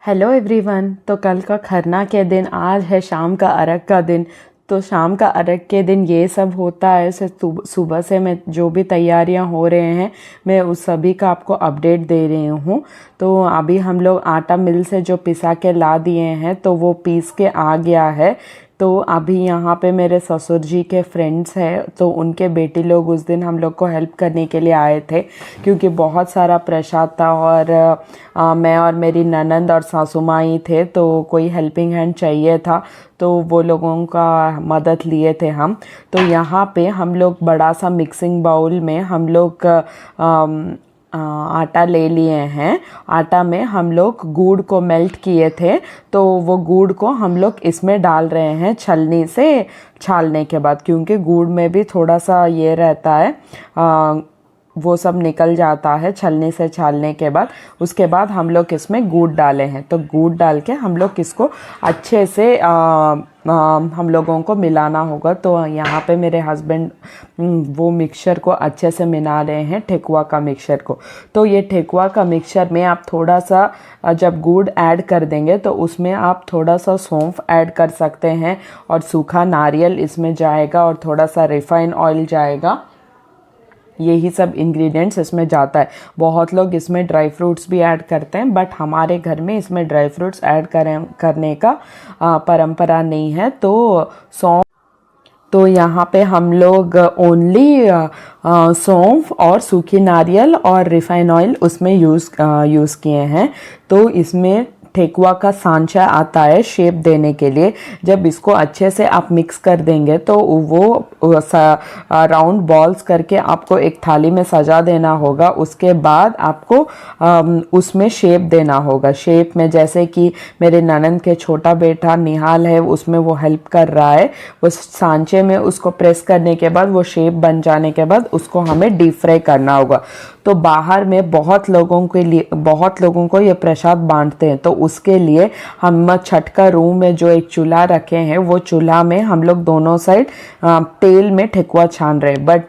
Hello everyone. तो कल का खरना के दिन आज है शाम का अर्घ का दिन। तो शाम का अर्घ के दिन ये सब होता है। सुबह से मैं जो भी तैयारियां हो रहे हैं मैं उस सभी का आपको अपडेट दे रही हूँ। तो अभी हम लोग आटा मिल से जो पिसा के ला दिए हैं तो वो पीस के आ गया है। तो अभी यहाँ पे मेरे ससुर जी के फ्रेंड्स हैं तो उनके बेटी लोग उस दिन हम लोग को हेल्प करने के लिए आए थे क्योंकि बहुत सारा प्रसाद था और मैं और मेरी ननंद और सासू माँ ही थे तो कोई हेल्पिंग हैंड चाहिए था। तो वो लोगों का मदद लिए थे हम। तो यहाँ पे हम लोग बड़ा सा मिक्सिंग बाउल में हम लोग आटा ले लिए हैं। आटा में हम लोग गुड़ को मेल्ट किए थे तो वो गुड़ को हम लोग इसमें डाल रहे हैं छलनी से छालने के बाद, क्योंकि गुड़ में भी थोड़ा सा ये रहता है वो सब निकल जाता है छलनी से छालने के बाद। उसके बाद हम लोग इसमें गुड़ डाले हैं तो गुड़ डाल के हम लोग इसको अच्छे से हम लोगों को मिलाना होगा। तो यहाँ पे मेरे हस्बैंड वो मिक्सचर को अच्छे से मिला रहे हैं, ठेकुआ का मिक्सचर को। तो ये ठेकुआ का मिक्सचर में आप थोड़ा सा जब गुड़ ऐड कर देंगे तो उसमें आप थोड़ा सा सौंफ ऐड कर सकते हैं और सूखा नारियल इसमें जाएगा और थोड़ा सा रिफाइन ऑयल जाएगा। यही सब इंग्रेडिएंट्स इसमें जाता है। बहुत लोग इसमें ड्राई फ्रूट्स भी ऐड करते हैं बट हमारे घर में इसमें ड्राई फ्रूट्स ऐड करने का परंपरा नहीं है। तो यहाँ पे हम लोग ओनली सौंफ और सूखी नारियल और रिफाइन ऑयल उसमें यूज़ किए हैं। तो इसमें ठेकुआ का सांचा आता है शेप देने के लिए। जब इसको अच्छे से आप मिक्स कर देंगे तो वो राउंड बॉल्स करके आपको एक थाली में सजा देना होगा। उसके बाद आपको उसमें शेप देना होगा। शेप में जैसे कि मेरे ननंद के छोटा बेटा निहाल है उसमें वो हेल्प कर रहा है। उस सांचे में उसको प्रेस करने के बाद वो शेप बन जाने के बाद उसको हमें डीप फ्राई करना होगा। तो बाहर में बहुत लोगों को ये प्रसाद बांटते हैं तो उसके लिए हम छठ का रूम में जो एक चूल्हा रखे हैं वो चूल्हा में हम लोग दोनों साइड तेल में ठेकुआ छान रहे हैं। बट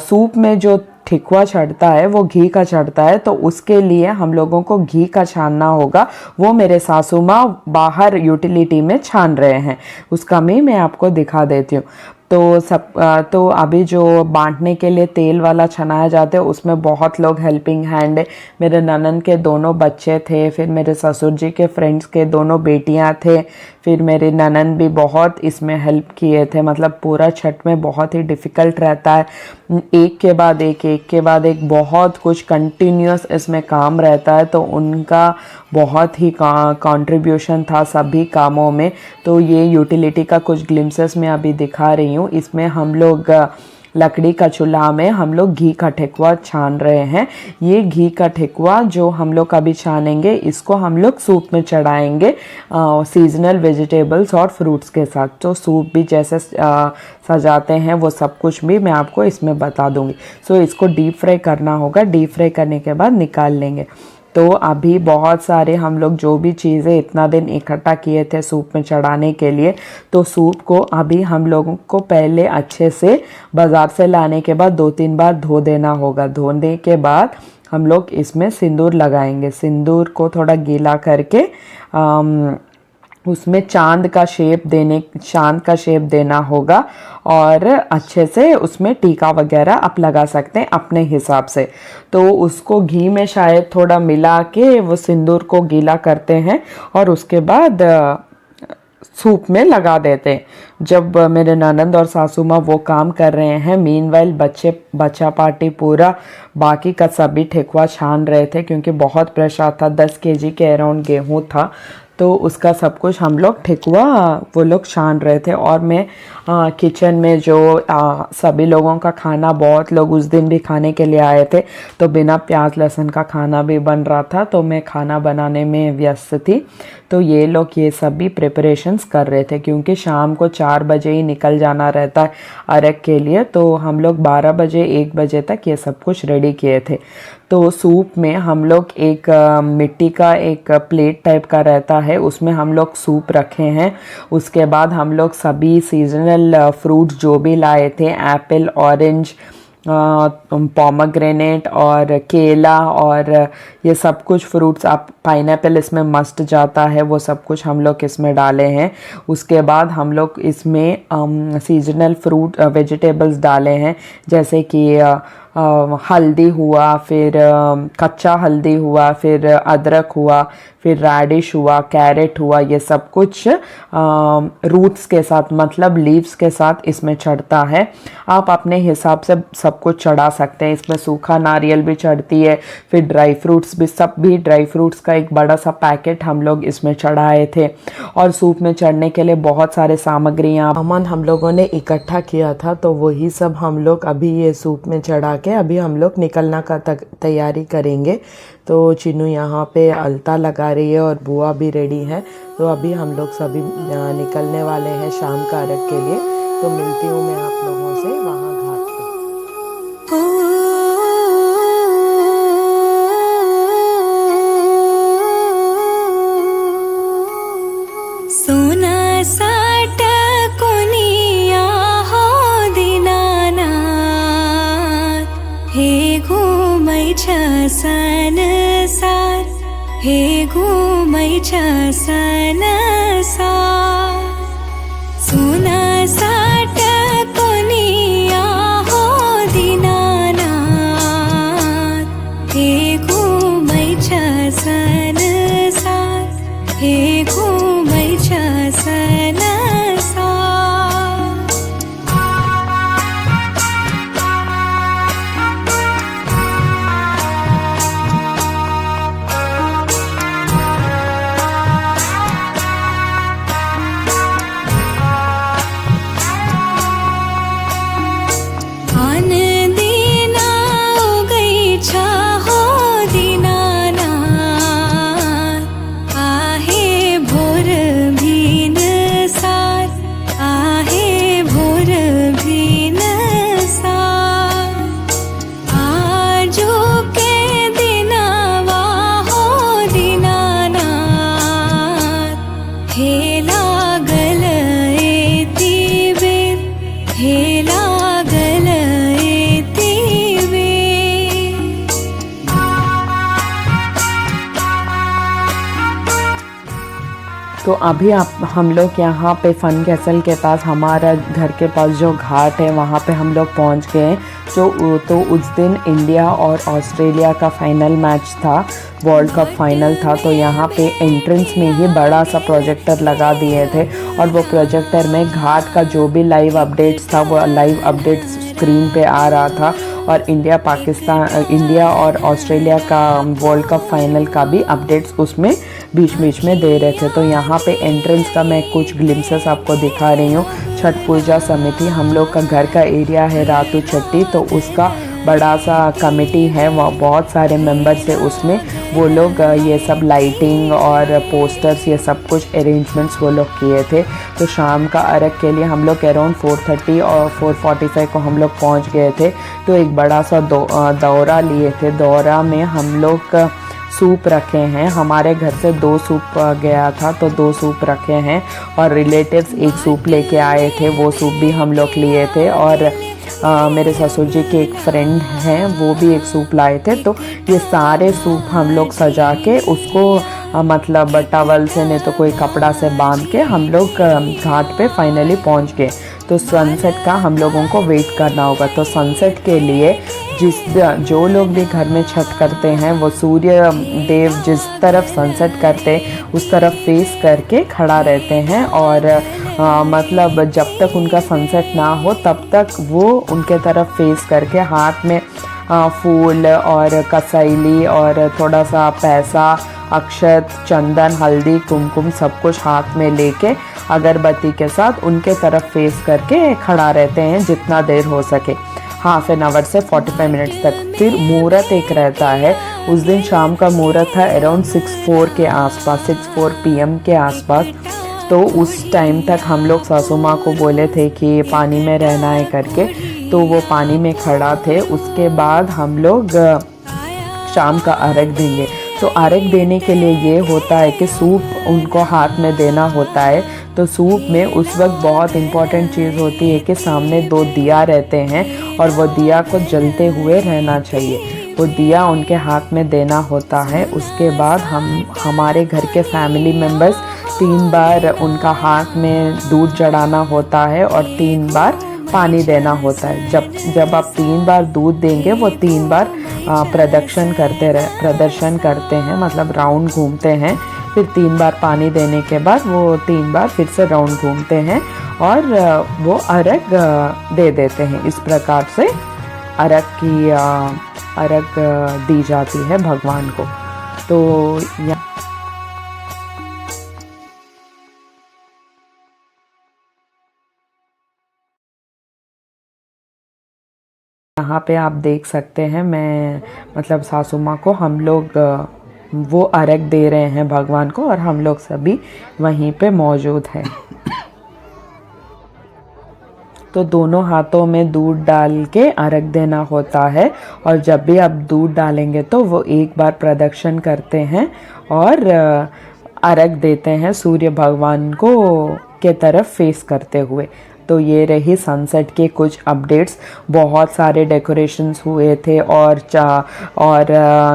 सूप में जो ठेकुआ चढ़ता है वो घी का चढ़ता है तो उसके लिए हम लोगों को घी का छानना होगा। वो मेरे सासू माँ बाहर यूटिलिटी में छान रहे हैं, उसका मैं आपको दिखा देती हूँ। तो अभी जो बांटने के लिए तेल वाला छनाया जाता है उसमें बहुत लोग हेल्पिंग हैंड है। मेरे ननंद के दोनों बच्चे थे, फिर मेरे ससुर जी के फ्रेंड्स के दोनों बेटियां थे, फिर मेरी ननंद भी बहुत इसमें हेल्प किए थे। मतलब पूरा छठ में बहुत ही डिफ़िकल्ट रहता है, एक के बाद एक बहुत कुछ कंटिन्यूस इसमें काम रहता है। तो उनका बहुत ही कंट्रीब्यूशन था सभी कामों में। तो ये यूटिलिटी का कुछ ग्लिम्सेस मैं अभी दिखा रही हूँ। इसमें हम लोग लकड़ी का चूल्हा में हम लोग घी का ठेकुआ छान रहे हैं। ये घी का ठेकुआ जो हम लोग अभी छानेंगे इसको हम लोग सूप में चढ़ाएंगे सीजनल वेजिटेबल्स और फ्रूट्स के साथ। तो सूप भी जैसे सजाते हैं वो सब कुछ भी मैं आपको इसमें बता दूंगी। सो इसको डीप फ्राई करना होगा, डीप फ्राई करने के बाद निकाल लेंगे। तो अभी बहुत सारे हम लोग जो भी चीज़ें इतना दिन इकट्ठा किए थे सूप में चढ़ाने के लिए, तो सूप को अभी हम लोगों को पहले अच्छे से बाज़ार से लाने के बाद 2-3 बार धो देना होगा। धोने के बाद हम लोग इसमें सिंदूर लगाएंगे। सिंदूर को थोड़ा गीला करके उसमें चांद का शेप देना होगा और अच्छे से उसमें टीका वगैरह आप लगा सकते हैं अपने हिसाब से। तो उसको घी में शायद थोड़ा मिला के वो सिंदूर को गीला करते हैं और उसके बाद सूप में लगा देते हैं। जब मेरे ननंद और सासू माँ वो काम कर रहे हैं मीनवाइल बच्चा पार्टी पूरा बाकी का सभी ठेकुआ छान रहे थे क्योंकि बहुत प्रसाद था, 10 केजी के अराउंड गेहूँ था। तो उसका सब कुछ हम लोग ठेकुआ वो लोग छान रहे थे और मैं किचन में जो सभी लोगों का खाना, बहुत लोग उस दिन भी खाने के लिए आए थे तो बिना प्याज लहसुन का खाना भी बन रहा था। तो मैं खाना बनाने में व्यस्त थी। तो ये लोग ये सब भी प्रिपरेशंस कर रहे थे क्योंकि शाम को 4 बजे ही निकल जाना रहता है अर्घ के लिए। तो हम लोग 12 बजे 1 बजे तक ये सब कुछ रेडी किए थे। तो सूप में हम लोग एक मिट्टी का एक प्लेट टाइप का रहता है उसमें हम लोग सूप रखे हैं। उसके बाद हम लोग सभी सीजनल फ्रूट्स जो भी लाए थे, एप्पल, ऑरेंज, पोमेग्रेनेट और केला और ये सब कुछ फ्रूट्स, आप पाइनएप्पल इसमें मस्ट जाता है, वो सब कुछ हम लोग इसमें डाले हैं। उसके बाद हम लोग इसमें सीजनल फ्रूट वेजिटेबल्स डाले हैं, जैसे कि हल्दी हुआ, फिर कच्चा हल्दी हुआ, फिर अदरक हुआ, फिर रेडिश हुआ, कैरेट हुआ, ये सब कुछ रूट्स के साथ मतलब लीव्स के साथ इसमें चढ़ता है। आप अपने हिसाब से सब कुछ चढ़ा सकते हैं। इसमें सूखा नारियल भी चढ़ती है, फिर ड्राई फ्रूट्स भी, सब भी ड्राई फ्रूट्स का एक बड़ा सा पैकेट हम लोग इसमें चढ़ाए थे। और सूप में चढ़ने के लिए बहुत सारे सामग्रियाँ सामान हम लोगों ने इकट्ठा किया था, तो वही सब हम लोग अभी ये सूप में चढ़ा के अभी हम लोग निकलना का तैयारी करेंगे। तो चिन्नू यहाँ पे अलता लगा रही है और बुआ भी रेडी है। तो अभी हम लोग सभी निकलने वाले हैं शाम का अर्घ के लिए। तो मिलती हूँ मैं आप लोगों से वहाँ घाट पे। सोना साट कोनिया हो दीनानाथ, हे घुमै छ संसार, हे घुमै छ संसार। सोना साट कोनिया हो दीनानाथ, हे घुमै छ संसार, हे घुमै छ संसार। तो अभी हम लोग यहाँ पे फन कैसल के पास, हमारा घर के पास जो घाट है वहाँ पे हम लोग पहुँच गए हैं। तो उस दिन इंडिया और ऑस्ट्रेलिया का फाइनल मैच था, वर्ल्ड कप फाइनल था। तो यहाँ पे एंट्रेंस में ही बड़ा सा प्रोजेक्टर लगा दिए थे और वो प्रोजेक्टर में घाट का जो भी लाइव अपडेट्स था वो लाइव अपडेट्स स्क्रीन पे आ रहा था। और इंडिया और ऑस्ट्रेलिया का वर्ल्ड कप फाइनल का भी अपडेट्स उसमें बीच बीच में दे रहे थे। तो यहाँ पे एंट्रेंस का मैं कुछ ग्लिम्सेस आपको दिखा रही हूँ। छठ पूजा समिति, हम लोग का घर का एरिया है रातू चट्टी, तो उसका बड़ा सा कमेटी है, वह बहुत सारे मेंबर्स है उसमें। वो लोग ये सब लाइटिंग और पोस्टर्स ये सब कुछ अरेंजमेंट्स वो लोग किए थे। तो शाम का अर्घ के लिए हम लोग अराउंड 4:30 और 4:45 को हम लोग पहुंच गए थे। तो एक बड़ा सा दौरा लिए थे। दौरा में हम लोग सूप रखे हैं, हमारे घर से 2 सूप गया था तो 2 सूप रखे हैं। और रिलेटिव्स 1 सूप लेके आए थे, वो सूप भी हम लोग लिए थे। और मेरे ससुर जी के एक फ्रेंड हैं, वो भी 1 सूप लाए थे। तो ये सारे सूप हम लोग सजा के उसको मतलब टवल से नहीं तो कोई कपड़ा से बांध के हम लोग घाट पे फाइनली पहुंच गए। तो सनसेट का हम लोगों को वेट करना होगा। तो सनसेट के लिए जो लोग भी घर में छठ करते हैं वो सूर्य देव जिस तरफ सनसेट करते उस तरफ फेस करके खड़ा रहते हैं। और मतलब जब तक उनका सनसेट ना हो तब तक वो उनके तरफ फेस करके हाथ में फूल और कसैली और थोड़ा सा पैसा, अक्षत, चंदन, हल्दी, कुमकुम सब कुछ हाथ में लेके अगरबत्ती के साथ उनके तरफ फेस करके खड़ा रहते हैं जितना देर हो सके, हाफ एन आवर से 45 मिनट्स तक। फिर मुहूर्त एक रहता है, उस दिन शाम का मुहूर्त था अराउंड 6:04 के आसपास, 6:04 PM के आसपास। तो उस टाइम तक हम लोग सासू माँ को बोले थे कि पानी में रहना है करके, तो वो पानी में खड़ा थे। उसके बाद हम लोग शाम का अर्घ देंगे। तो अर्घ देने के लिए ये होता है कि सूप उनको हाथ में देना होता है। तो सूप में उस वक्त बहुत इम्पॉर्टेंट चीज़ होती है कि सामने 2 दिया रहते हैं और वो दिया को जलते हुए रहना चाहिए। वो दिया उनके हाथ में देना होता है। उसके बाद हमारे घर के फैमिली मेम्बर्स 3 बार उनका हाथ में दूध चढ़ाना होता है और 3 बार पानी देना होता है। जब आप 3 बार दूध देंगे वो 3 बार प्रदक्षिण करते हैं, मतलब राउंड घूमते हैं। फिर 3 बार पानी देने के बाद वो 3 बार फिर से राउंड घूमते हैं और वो अर्घ दे देते हैं। इस प्रकार से अर्घ दी जाती है भगवान को। तो यहाँ पे आप देख सकते हैं, मैं मतलब सासू माँ को हम लोग वो अर्घ दे रहे हैं भगवान को और हम लोग सभी वहीं पे मौजूद हैं। तो दोनों हाथों में दूध डाल के अर्घ देना होता है और जब भी आप दूध डालेंगे तो वो एक बार प्रदक्षिण करते हैं और अर्घ देते हैं सूर्य भगवान को के तरफ फेस करते हुए। तो ये रही सनसेट के कुछ अपडेट्स। बहुत सारे डेकोरेशंस हुए थे और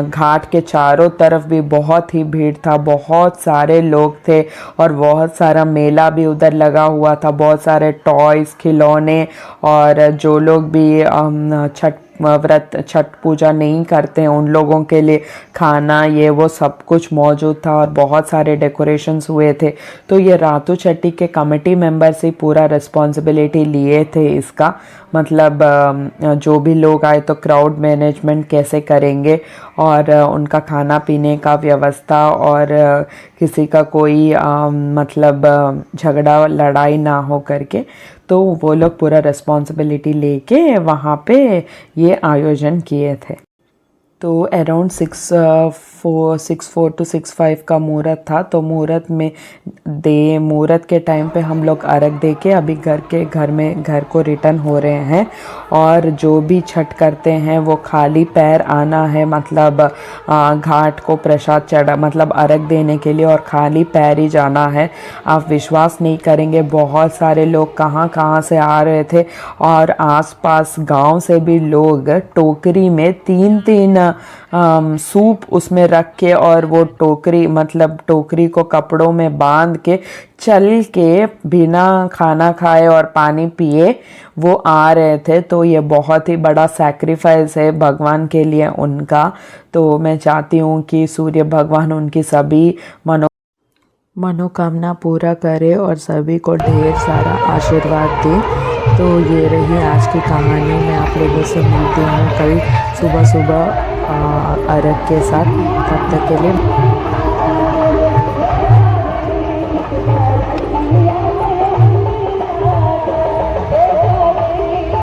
घाट के चारों तरफ भी बहुत ही भीड़ था, बहुत सारे लोग थे और बहुत सारा मेला भी उधर लगा हुआ था। बहुत सारे टॉयज़, खिलौने और जो लोग भी छठ पूजा नहीं करते हैं उन लोगों के लिए खाना ये वो सब कुछ मौजूद था और बहुत सारे डेकोरेशंस हुए थे। तो ये रातू छठी के कमेटी मेंबर्स ही पूरा रिस्पॉन्सिबिलिटी लिए थे इसका, मतलब जो भी लोग आए तो क्राउड मैनेजमेंट कैसे करेंगे और उनका खाना पीने का व्यवस्था और किसी का कोई मतलब झगड़ा लड़ाई ना हो करके, तो वो लोग पूरा रिस्पॉन्सिबिलिटी लेके वहाँ पे ये आयोजन किए थे। तो अराउंड 6:04 to 6:05 का मुहूर्त था। तो मुहूर्त के टाइम पे हम लोग अर्घ दे के अभी घर को रिटर्न हो रहे हैं। और जो भी छठ करते हैं वो खाली पैर आना है, मतलब घाट को प्रसाद चढ़ा मतलब अर्घ देने के लिए और खाली पैर ही जाना है। आप विश्वास नहीं करेंगे बहुत सारे लोग कहाँ से आ रहे थे और आसपास गांव से भी लोग टोकरी में 3 सूप उसमें रख के और वो टोकरी को कपड़ों में बांध के चल के बिना खाना खाए और पानी पिए वो आ रहे थे। तो ये बहुत ही बड़ा सैक्रिफाइस है भगवान के लिए उनका। तो मैं चाहती हूँ कि सूर्य भगवान उनकी सभी मनोकामना पूरा करे और सभी को ढेर सारा आशीर्वाद दे। तो ये रही आज की कहानी। मैं आप लोगों से मिलती हूँ कल सुबह अर्घ के साथ। तब तक के लिए